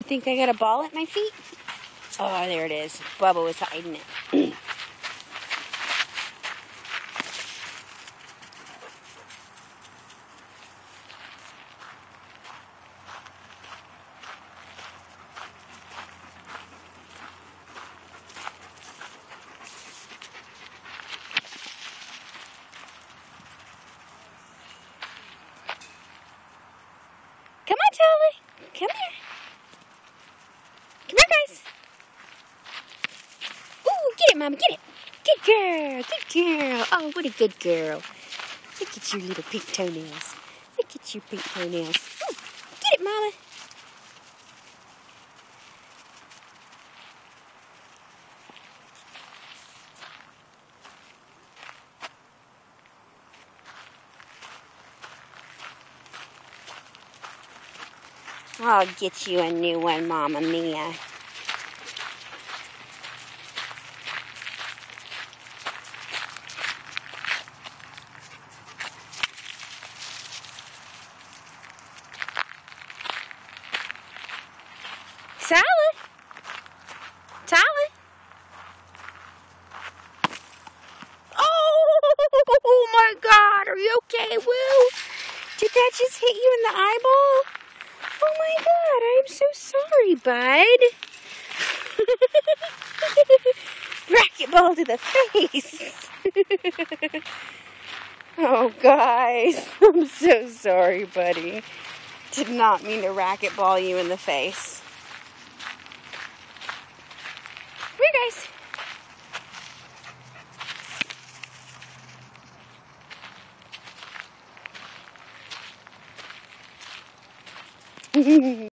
Think I got a ball at my feet? Oh, there it is. Bubba was hiding it. Come on, Charlie. Come here. Come here, guys. Ooh, get it, Mama. Get it. Good girl. Good girl. Oh, what a good girl. Look at your little pink toenails. Look at your pink toenails. Ooh, get it, Mama. I'll get you a new one, Mama Mia. Tyler? Tyler? Oh my God, are you okay, Woo? Did that just hit you in the eyeball? Oh my God, I'm so sorry, bud. Racquetball to the face. Oh, guys, I'm so sorry, buddy. Did not mean to racquetball you in the face. Come here, guys.